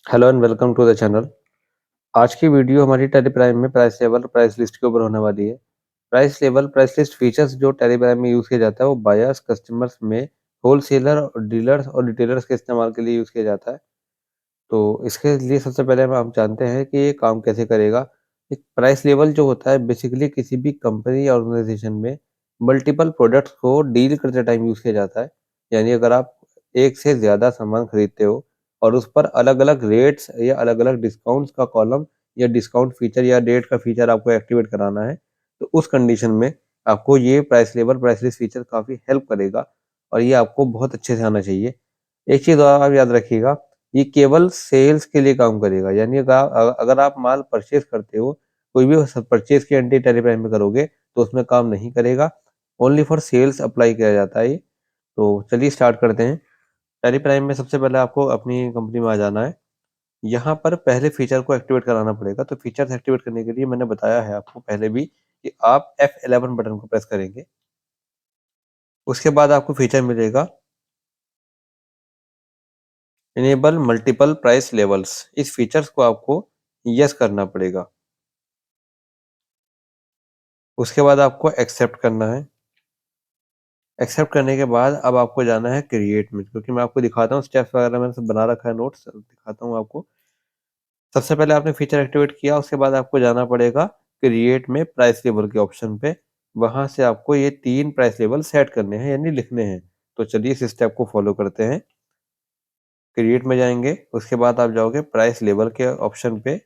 Hello and welcome to the channel. आज की video हमारी टेली प्राइम में प्राइस लेवल प्राइस लिस्ट के ऊपर होने वाली है। Price level price list features जो टेली प्राइम में यूज़ किया जाता है वो बायर्स कस्टमर्स में होलसेलर और डीलर्स और रिटेलर्स के इस्तेमाल के लिए यूज़ किया जाता है। तो इसके लिए सबसे पहले हम जानते हैं कि ये काम कैसे करेगा। एक प्राइस लेवल जो होता है बेसिकली किसी भी कंपनी या ऑर्गेनाइजेशन में मल्टीपल प्रोडक्ट्स को डील करते टाइम यूज़ किया जाता है। यानी अगर आप एक से ज़्यादा सामान खरीदते हो और उस पर अलग-अलग रेट्स या अलग-अलग डिस्काउंट्स का कॉलम या डिस्काउंट फीचर या रेट का फीचर आपको एक्टिवेट कराना है, तो उस कंडीशन में आपको ये price level price list feature काफ़ी हेल्प करेगा और ये आपको बहुत अच्छे से आना चाहिए। एक चीज़ और आप याद रखिएगा, ये केवल सेल्स के लिए काम करेगा। यानी अगर आप माल परचेज़ करते हो, कोई भी परचेज़ की एंट्री टेली प्राइम में करोगे, तो उसमें काम नहीं करेगा। ओनली फॉर सेल्स अप्लाई किया जाता है ये। तो चलिए स्टार्ट करते हैं। टेली प्राइम में सबसे पहले आपको अपनी कंपनी में आ जाना है। यहाँ पर पहले फीचर को एक्टिवेट कराना पड़ेगा। तो फीचर्स एक्टिवेट करने के लिए मैंने बताया है आपको पहले भी कि आप F11 बटन को प्रेस करेंगे। उसके बाद आपको फीचर मिलेगा इनेबल मल्टीपल प्राइस लेवल्स। इस फीचर्स को आपको यस करना पड़ेगा। उसके बाद आपको एक्सेप्ट करना है। एक्सेप्ट करने के बाद अब आपको जाना है क्रिएट में, क्योंकि मैं आपको दिखाता हूँ स्टेप्स वगैरह मैंने सब बना रखा है, नोट्स दिखाता हूँ आपको। सबसे पहले आपने फीचर एक्टिवेट किया, उसके बाद आपको जाना पड़ेगा क्रिएट में प्राइस लेवल के ऑप्शन पे। वहां से आपको ये 3 प्राइस लेवल सेट करने हैं यानी लिखने हैं। तो चलिए इस स्टेप को फॉलो करते हैं। क्रिएट में जाएंगे, उसके बाद आप जाओगे प्राइस लेवल के ऑप्शन पे।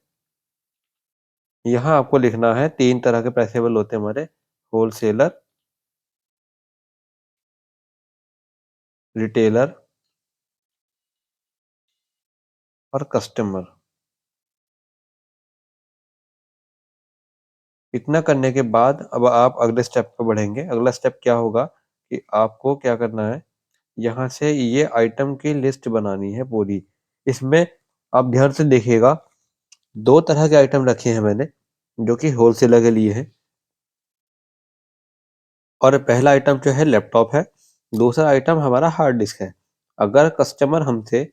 यहाँ आपको लिखना है 3 तरह के प्राइस लेवल होते हैं हमारे, होलसेलर, रिटेलर और कस्टमर। इतना करने के बाद अब आप अगले स्टेप पे बढ़ेंगे। अगला स्टेप क्या होगा कि आपको क्या करना है, यहाँ से ये आइटम की लिस्ट बनानी है पूरी। इसमें आप ध्यान से देखिएगा, 2 तरह के आइटम रखे हैं मैंने जो कि होलसेलर के लिए है। और पहला आइटम जो है लैपटॉप है, दूसरा आइटम हमारा हार्ड डिस्क है। अगर कस्टमर हमसे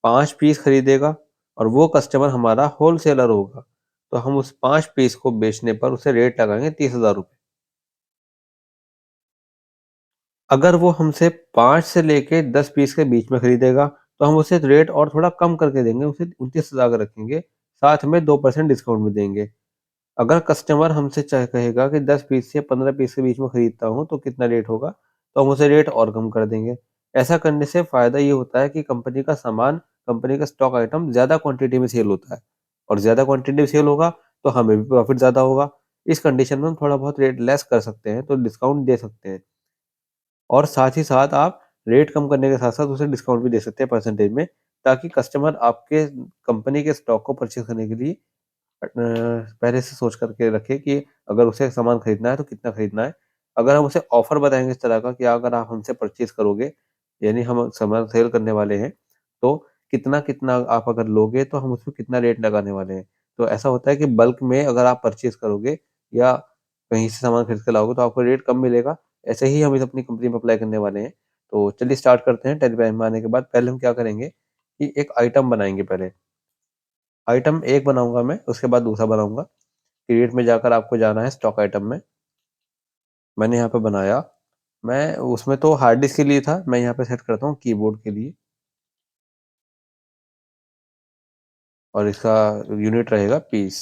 5 पीस खरीदेगा और वो कस्टमर हमारा होलसेलर होगा, तो हम उस 5 पीस को बेचने पर उसे रेट लगाएंगे 30,000 रुपये। अगर वो हमसे 5 से लेके 10 पीस के बीच में खरीदेगा, तो हम उसे रेट और थोड़ा कम करके देंगे, उसे 29,000 का रखेंगे, साथ में 2% डिस्काउंट भी देंगे। अगर कस्टमर हमसे चाहे कहेगा कि 10 पीस से 15 पीस के बीच में खरीदता हूँ, तो कितना रेट होगा? तो हम उसे रेट और कम कर देंगे। ऐसा करने से फ़ायदा ये होता है कि कंपनी का सामान, कंपनी का स्टॉक आइटम ज़्यादा क्वांटिटी में सेल होता है और ज़्यादा क्वांटिटी में सेल होगा, तो हमें भी प्रॉफ़िट ज़्यादा होगा। इस कंडीशन में हम थोड़ा बहुत रेट लेस कर सकते हैं, तो डिस्काउंट दे सकते हैं। और साथ ही साथ आप रेट कम करने के साथ-साथ उसे डिस्काउंट भी दे सकते हैं परसेंटेज में, ताकि कस्टमर आपके कंपनी के स्टॉक को परचेज़ करने के लिए पहले से सोच करके रखे कि अगर उसे सामान खरीदना है तो कितना खरीदना है। अगर हम उसे ऑफ़र बताएँगे इस तरह का कि अगर आप हमसे परचेज़ करोगे, यानी हम सामान सेल करने वाले हैं, तो कितना-कितना आप अगर लोगे तो हम उसमें कितना रेट लगाने वाले हैं। तो ऐसा होता है कि बल्क में अगर आप परचेज़ करोगे या कहीं से सामान खरीद के लाओगे तो आपको रेट कम मिलेगा। ऐसे ही हम इसे अपनी कंपनी में अप्लाई करने वाले हैं। तो चलिए स्टार्ट करते हैं। टेलीग्राम में आने के बाद पहले हम क्या करेंगे कि एक आइटम बनाएँगे पहले। आइटम 1 बनाऊँगा मैं, उसके बाद दूसरा बनाऊँगा। क्रिएट में जाकर आपको जाना है स्टॉक आइटम में। मैंने यहाँ पे बनाया। मैं उसमें तो हार्ड डिस्क के लिए था, मैं यहाँ पे सेट करता हूँ कीबोर्ड के लिए और इसका यूनिट रहेगा पीस।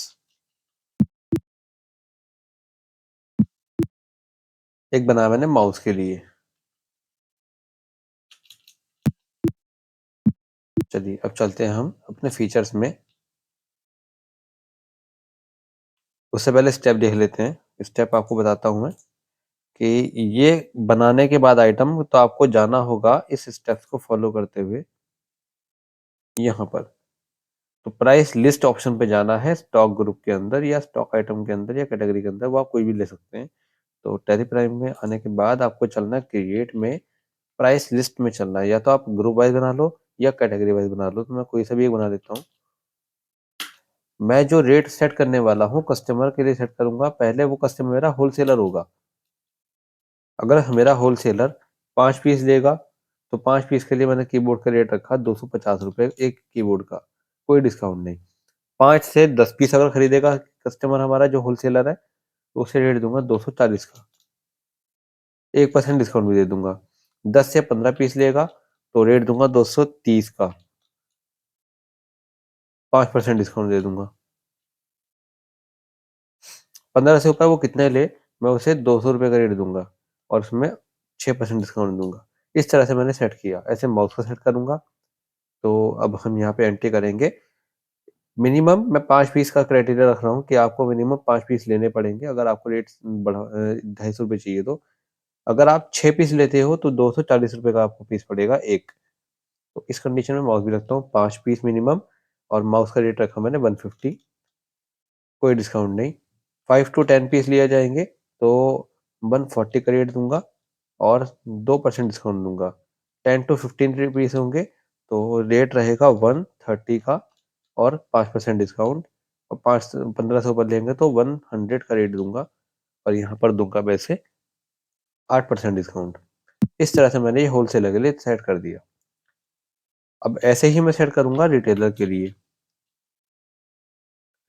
एक बनाया मैंने माउस के लिए। चलिए अब चलते हैं हम अपने फीचर्स में। उससे पहले स्टेप देख लेते हैं। स्टेप आपको बताता हूँ मैं कि ये बनाने के बाद आइटम तो आपको जाना होगा इस स्टेप्स को फॉलो करते हुए यहाँ पर। तो प्राइस लिस्ट ऑप्शन पे जाना है स्टॉक ग्रुप के अंदर या स्टॉक आइटम के अंदर या कैटेगरी के अंदर, वो आप कोई भी ले सकते हैं। तो टेली प्राइम में आने के बाद आपको चलना है क्रिएट में, प्राइस लिस्ट में चलना है। या तो आप ग्रुप वाइज बना लो या कैटेगरी वाइज बना लो, तो मैं कोई सा भी एक बना लेता हूँ। मैं जो रेट सेट करने वाला हूँ कस्टमर के लिए सेट करूंगा, पहले वो कस्टमर मेरा होलसेलर होगा। अगर मेरा होलसेलर 5 पीस लेगा तो 5 पीस के लिए मैंने कीबोर्ड का रेट रखा ₹250 एक कीबोर्ड का, कोई डिस्काउंट नहीं। 5 से 10 पीस अगर खरीदेगा कस्टमर हमारा जो होलसेलर है, तो उसे रेट दूँगा 240 का, 1% डिस्काउंट भी दे दूँगा। 10 से 15 पीस लेगा, तो रेट दूँगा 230 का, 5% डिस्काउंट दे दूँगा। 15 से ऊपर वो कितने ले, मैं उसे ₹200 का रेट दूँगा और उसमें 6% डिस्काउंट दूँगा। इस तरह से मैंने सेट किया, ऐसे माउस को सेट करूँगा, तो अब हम यहाँ पे एंट्री करेंगे। मिनिमम मैं 5 पीस का क्राइटेरिया रख रहा हूँ कि आपको मिनिमम 5 पीस लेने पड़ेंगे अगर आपको रेट ₹250 चाहिए तो। अगर आप 6 पीस लेते हो तो ₹240 का आपको पीस पड़ेगा 1। तो इस कंडीशन में माउस भी रखता हूँ 5 पीस मिनिमम और माउस का रेट रखा मैंने 150, कोई डिस्काउंट नहीं। 5 टू 10 पीस लिया जाएँगे तो 140 का रेट दूँगा और 2% डिस्काउंट दूँगा। 10 टू 15 पीस होंगे तो रेट रहेगा 130 का और 5% डिस्काउंट और 5 15 से ऊपर लेंगे तो 100 का रेट दूँगा और यहाँ पर दूँगा वैसे 8% डिस्काउंट। इस तरह से मैंने ये होलसेलर के लिए सेट कर दिया। अब ऐसे ही मैं सेट करूँगा रिटेलर के लिए।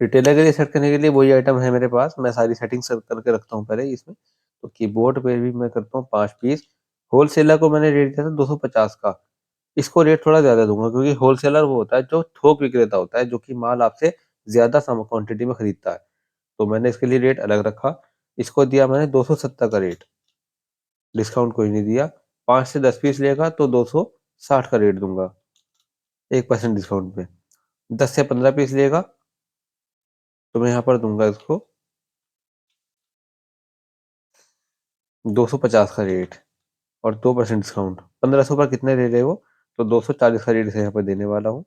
रिटेलर के लिए सेट करने के लिए वही आइटम है मेरे पास, मैं सारी सेटिंग्स सब करके रखता हूँ पहले इसमें। तो कीबोर्ड पे भी मैं करता हूँ 5 पीस, होलसेलर को मैंने रेट दिया था 250 का, इसको रेट थोड़ा ज़्यादा दूँगा क्योंकि होलसेलर वो होता है जो थोक विक्रेता होता है, जो कि माल आपसे ज़्यादा क्वांटिटी में खरीदता है। तो मैंने इसके लिए रेट अलग रखा, इसको दिया मैंने 270 का रेट, डिस्काउंट कोई नहीं दिया। 5 से 10 पीस लेगा तो 260 का रेट दूँगा, 1% डिस्काउंट पे। 10 से 15 पीस लेगा तो मैं यहाँ पर दूँगा इसको 250 का रेट और 2% डिस्काउंट। 1500 पर कितने ले रहे हो? तो 240 का रेट इसे यहाँ पे देने वाला हूँ,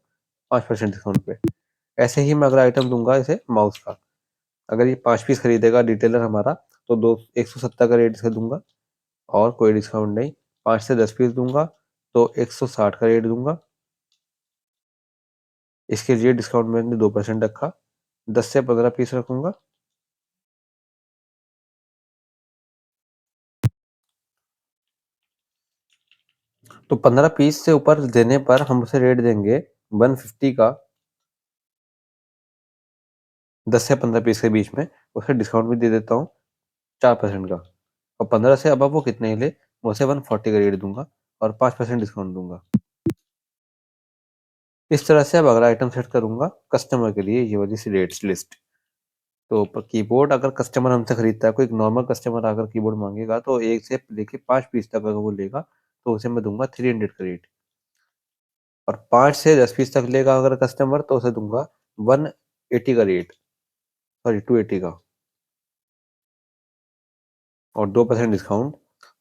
5% डिस्काउंट पे। ऐसे ही मैं अगला आइटम दूँगा इसे माउस का। अगर ये 5 पीस खरीदेगा रिटेलर हमारा तो दो 170 का रेट इसे दूँगा और कोई डिस्काउंट नहीं। 5 से 10 पीस दूँगा तो 160 का रेट दूँगा। इसके लिए डिस्काउंट मैंने 2% रखा। 10 से 15 पीस रखूँगा तो 15 पीस से ऊपर देने पर हम उसे रेट देंगे 150 का, 10 से 15 पीस के बीच में। उसे डिस्काउंट भी दे देता हूँ 4% का और 15 से अबव वो कितने ही ले, मैं उसे 140 का रेट दूँगा और 5% डिस्काउंट दूँगा। इस तरह से अब अगला आइटम सेट करूँगा कस्टमर के लिए ये वाली सी रेट्स लिस्ट। तो प कीबोर्ड अगर कस्टमर हमसे खरीदता है, कोई नॉर्मल कस्टमर अगर कीबोर्ड माँगेगा तो 1 से लेके 5 पीस तक अगर वो लेगा, तो उसे मैं दूँगा 300 का रेट और 5 से 10 पीस तक लेगा अगर कस्टमर तो उसे दूँगा 180 का रेट, सॉरी 280 का और 2% डिस्काउंट।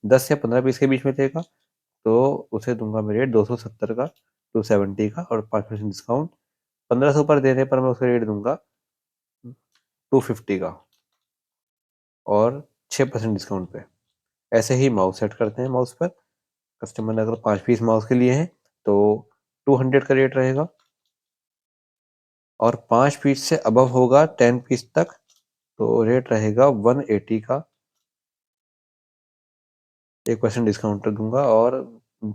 10 से 15 पीस के बीच में लेगा तो उसे दूँगा मैं रेट 270 का, 270 का और 5% डिस्काउंट। 15 से ऊपर देने पर मैं उसे रेट दूँगा 250 का और 6% डिस्काउंट पे। ऐसे ही माउस सेट करते हैं माउस पर। कस्टमर ने अगर 5 पीस माउस के लिए हैं तो 200 का रेट रहेगा और 5 पीस से अबव होगा 10 पीस तक तो रेट रहेगा 180 का, 1% डिस्काउंट दूँगा और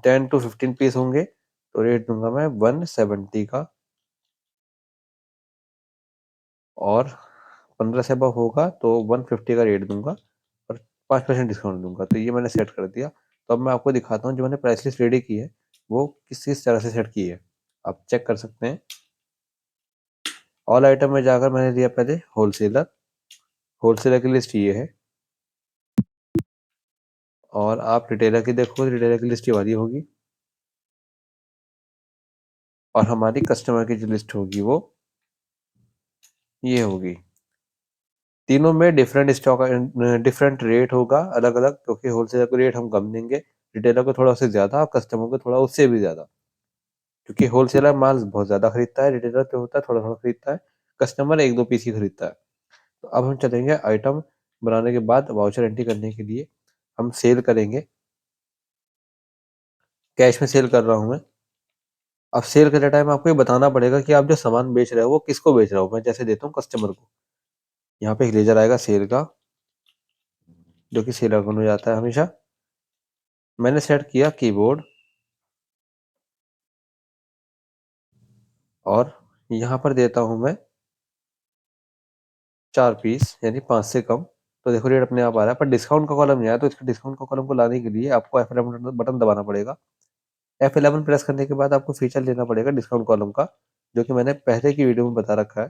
10 टू 15 पीस होंगे तो रेट दूँगा मैं 170 का और 15 से अबव होगा तो 150 का रेट दूँगा और 5% डिस्काउंट दूँगा। तो ये मैंने सेट कर दिया। तो अब मैं आपको दिखाता हूँ जो मैंने प्राइस लिस्ट रेडी की है, वो किस-किस तरह से सेट की है। आप चेक कर सकते हैं। ऑल आइटम में जाकर मैंने लिया पहले होलसेलर, होलसेलर की लिस्ट ये है और आप रिटेलर की देखो, रिटेलर की लिस्ट ये वाली होगी और हमारी कस्टमर की जो लिस्ट होगी वो ये होगी। तीनों में डिफरेंट स्टॉक डिफरेंट रेट होगा अलग-अलग क्योंकि होलसेलर को रेट हम कम देंगे, रिटेलर को थोड़ा उससे ज़्यादा और कस्टमर को थोड़ा उससे भी ज़्यादा। क्योंकि होलसेलर माल बहुत ज़्यादा खरीदता है, रिटेलर जो होता है थोड़ा-थोड़ा खरीदता है, कस्टमर 1-2 पीस ही खरीदता है। तो अब हम चलेंगे आइटम बनाने के बाद वाउचर एंट्री करने के लिए हम सेल करेंगे। कैश में सेल कर रहा हूँ मैं। अब सेल करते टाइम आपको ये बताना पड़ेगा कि आप जो सामान बेच रहे हो वो किसको बेच रहे हो। मैं जैसे देता हूँ कस्टमर को। यहाँ पे एक लेज़र आएगा सेल का, जो कि सेल अकाउंट में जाता है हमेशा। मैंने सेट किया कीबोर्ड और यहाँ पर देता हूँ मैं 4 पीस यानी 5 से कम। तो देखो रेट अपने आप आ रहा है, पर डिस्काउंट का कॉलम नहीं आया, तो इसके डिस्काउंट का कॉलम को लाने के लिए आपको F11 बटन दबाना पड़ेगा। F11 प्रेस करने के बाद आपको फीचर लेना पड़ेगा डिस्काउंट कॉलम का, जो कि मैंने पहले की वीडियो में बता रखा है।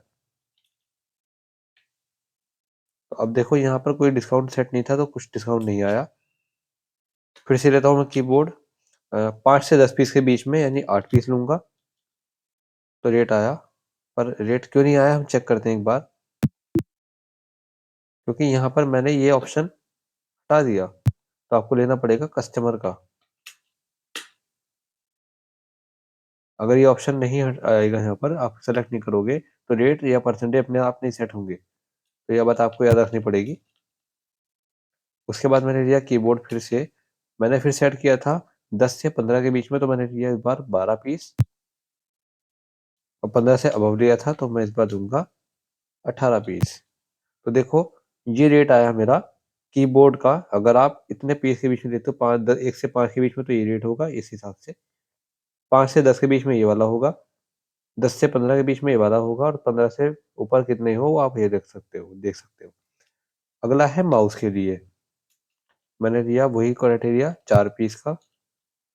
तो अब देखो यहाँ पर कोई डिस्काउंट सेट नहीं था, तो कुछ डिस्काउंट नहीं आया। फिर से लेता हूँ मैं कीबोर्ड, 5 से 10 पीस के बीच में यानी 8 पीस लूंगा, तो रेट आया। पर रेट क्यों नहीं आया हम चेक करते हैं एक बार, क्योंकि यहाँ पर मैंने ये ऑप्शन हटा दिया। तो आपको लेना पड़ेगा कस्टमर का। अगर ये ऑप्शन नहीं आएगा, यहाँ पर आप सेलेक्ट नहीं करोगे, तो रेट या परसेंटेज अपने आप नहीं सेट होंगे। तो यह बात आपको याद रखनी पड़ेगी। उसके बाद मैंने लिया कीबोर्ड, मैंने फिर सेट किया था 10 से 15 के बीच में, तो मैंने लिया इस बार 12 पीस। और 15 से अबव लिया था, तो मैं इस बार दूंगा 18 पीस। तो देखो ये रेट आया मेरा कीबोर्ड का। अगर आप इतने पीस के बीच में लेते हो, 1 से 5 के बीच में, तो ये रेट होगा इस हिसाब से। 5 से 10 के बीच में ये वाला होगा, 10 से 15 के बीच में ये वाला होगा, और 15 से ऊपर कितने हो वो आप ये देख सकते हो। अगला है माउस के लिए। मैंने लिया वही क्राइटेरिया 4 पीस का,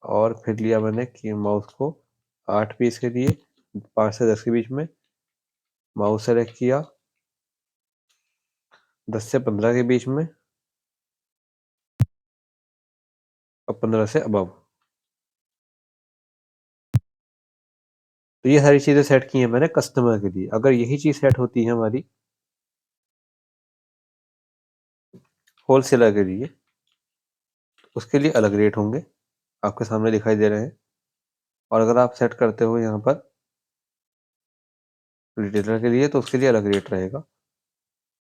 और फिर लिया मैंने कि माउस को 8 पीस के लिए 5 से 10 के बीच में। माउस सेलेक्ट किया 10 से 15 के बीच में, और 15 से अबव। तो ये सारी चीज़ें सेट की हैं मैंने कस्टमर के लिए। अगर यही चीज़ सेट होती है हमारी होलसेलर के लिए, उसके लिए अलग रेट होंगे, आपके सामने दिखाई दे रहे हैं। और अगर आप सेट करते हो यहाँ पर रिटेलर के लिए, तो उसके लिए अलग रेट रहेगा,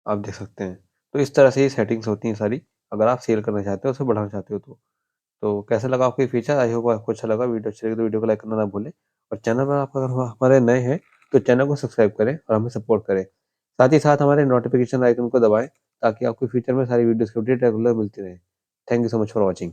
आप देख सकते हैं। तो इस तरह से ये सेटिंग्स होती हैं सारी, अगर आप सेल करना चाहते हो, उसे बढ़ाना चाहते हो तो। तो कैसा लगा आपको ये फीचर? आई होप आपको अच्छा लगा। वीडियो अच्छी लगी तो वीडियो को लाइक करना ना भूलें, और चैनल पर आप अगर हमारे नए हैं तो चैनल को सब्सक्राइब करें और हमें सपोर्ट करें। साथ ही साथ हमारे नोटिफिकेशन आइकन को दबाएं, ताकि आपको फ्यूचर में सारी वीडियोस की अपडेट रेगुलर मिलती रहे। Thank you so much for watching.